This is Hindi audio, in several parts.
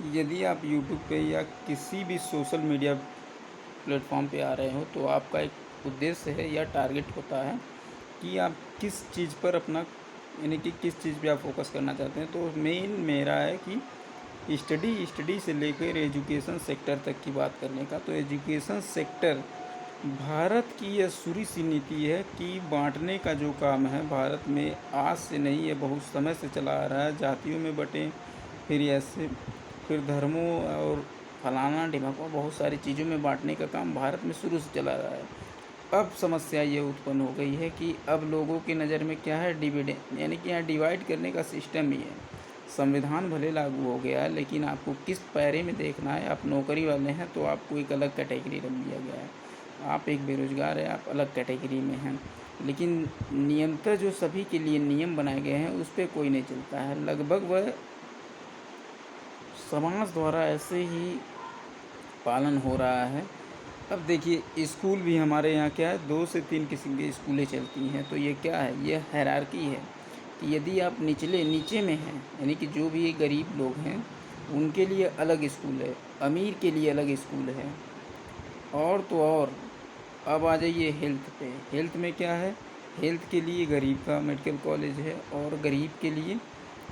यदि आप यूट्यूब पे या किसी भी सोशल मीडिया प्लेटफॉर्म पे आ रहे हो तो आपका एक उद्देश्य है या टारगेट होता है कि आप किस चीज़ पर अपना यानी कि किस चीज़ पे आप फोकस करना चाहते हैं। तो मेन मेरा है कि स्टडी से लेकर एजुकेशन सेक्टर तक की बात करने का। तो एजुकेशन सेक्टर भारत की यह शुरू सी नीति है कि बांटने का जो काम है भारत में आज से नहीं, ये बहुत समय से चला आ रहा है। जातियों में बटें, फिर ऐसे फिर धर्मों और फलाना ढिमाका बहुत सारी चीज़ों में बांटने का काम भारत में शुरू से चला आ रहा है। अब समस्या ये उत्पन्न हो गई है कि अब लोगों की नज़र में क्या है, डिविडेंड, यानी कि यहाँ डिवाइड करने का सिस्टम ही है। संविधान भले लागू हो गया है लेकिन आपको किस पैरे में देखना है। आप नौकरी वाले हैं तो आपको एक अलग कैटेगरी रख दिया गया है। आप एक बेरोज़गार हैं, आप अलग कैटेगरी में हैं। लेकिन नियमतः जो सभी के लिए नियम बनाए गए हैं उस पर कोई नहीं चलता है। लगभग वह समाज द्वारा ऐसे ही पालन हो रहा है। अब देखिए स्कूल भी हमारे यहाँ क्या है, 2 से 3 किस्म की स्कूलें चलती हैं। तो ये क्या है, ये हायरार्की है कि यदि आप नीचे में हैं, यानी कि जो भी गरीब लोग हैं उनके लिए अलग स्कूल है, अमीर के लिए अलग स्कूल है। और तो और अब आ जाइए हेल्थ पे। हेल्थ में क्या है, हेल्थ के लिए गरीब का मेडिकल कॉलेज है और गरीब के लिए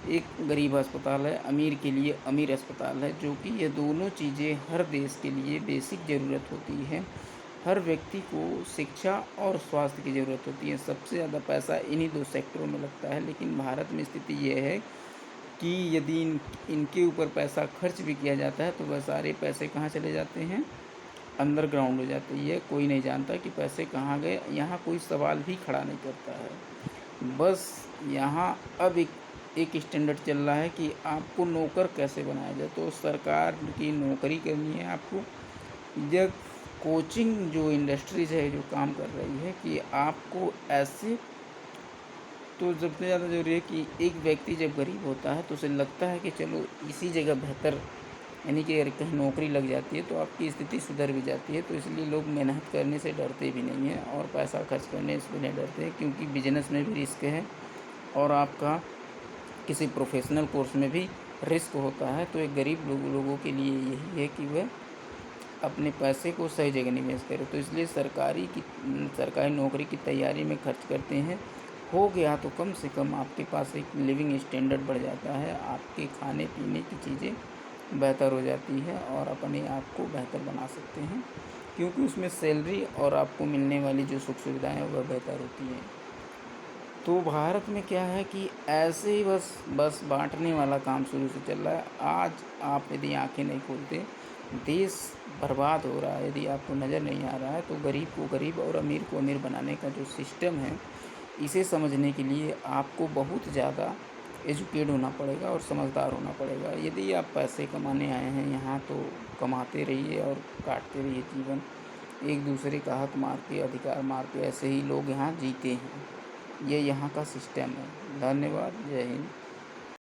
एक गरीब अस्पताल है, अमीर के लिए अमीर अस्पताल है। जो कि ये दोनों चीज़ें हर देश के लिए बेसिक ज़रूरत होती है। हर व्यक्ति को शिक्षा और स्वास्थ्य की ज़रूरत होती है। सबसे ज़्यादा पैसा इन्हीं 2 सेक्टरों में लगता है। लेकिन भारत में स्थिति ये है कि यदि इनके ऊपर पैसा खर्च भी किया जाता है तो वह सारे पैसे कहाँ चले जाते हैं, अंडरग्राउंड हो जाती है। कोई नहीं जानता कि पैसे कहाँ गए। यहाँ कोई सवाल भी खड़ा नहीं करता है। बस यहाँ अब एक स्टैंडर्ड चल रहा है कि आपको नौकर कैसे बनाया जाए। तो सरकार की नौकरी करनी है आपको, या कोचिंग जो इंडस्ट्रीज़ है जो काम कर रही है कि आपको ऐसे। तो सबसे ज़्यादा ज़रूरी है कि एक व्यक्ति जब गरीब होता है तो उसे लगता है कि चलो इसी जगह बेहतर, यानी कि अगर कहीं नौकरी लग जाती है तो आपकी स्थिति सुधर भी जाती है। तो इसलिए लोग मेहनत करने से डरते भी नहीं हैं और पैसा खर्च करने से भी नहीं डरते हैं, क्योंकि बिजनेस में भी रिस्क है और आपका किसी प्रोफेशनल कोर्स में भी रिस्क होता है। तो एक गरीब लोगों के लिए यही है कि वह अपने पैसे को सही जगह निवेश करें। तो इसलिए सरकारी नौकरी की तैयारी में खर्च करते हैं। हो गया तो कम से कम आपके पास एक लिविंग स्टैंडर्ड बढ़ जाता है, आपके खाने पीने की चीज़ें बेहतर हो जाती है और अपने आप को बेहतर बना सकते हैं, क्योंकि उसमें सैलरी और आपको मिलने वाली जो सुख सुविधाएं हैं वह बेहतर होती हैं। तो भारत में क्या है कि ऐसे ही बस बांटने वाला काम शुरू से चल रहा है। आज आप यदि आंखें नहीं खोलते, देश बर्बाद हो रहा है। यदि आपको नज़र नहीं आ रहा है तो गरीब को गरीब और अमीर को अमीर बनाने का जो सिस्टम है, इसे समझने के लिए आपको बहुत ज़्यादा एजुकेट होना पड़ेगा और समझदार होना पड़ेगा। यदि आप पैसे कमाने आए हैं यहाँ तो कमाते रहिए और काटते रहिए जीवन। एक दूसरे का हक मार के, अधिकार मार के ऐसे ही लोग यहाँ जीते हैं। ये यहाँ का सिस्टम है। धन्यवाद। जय हिंद।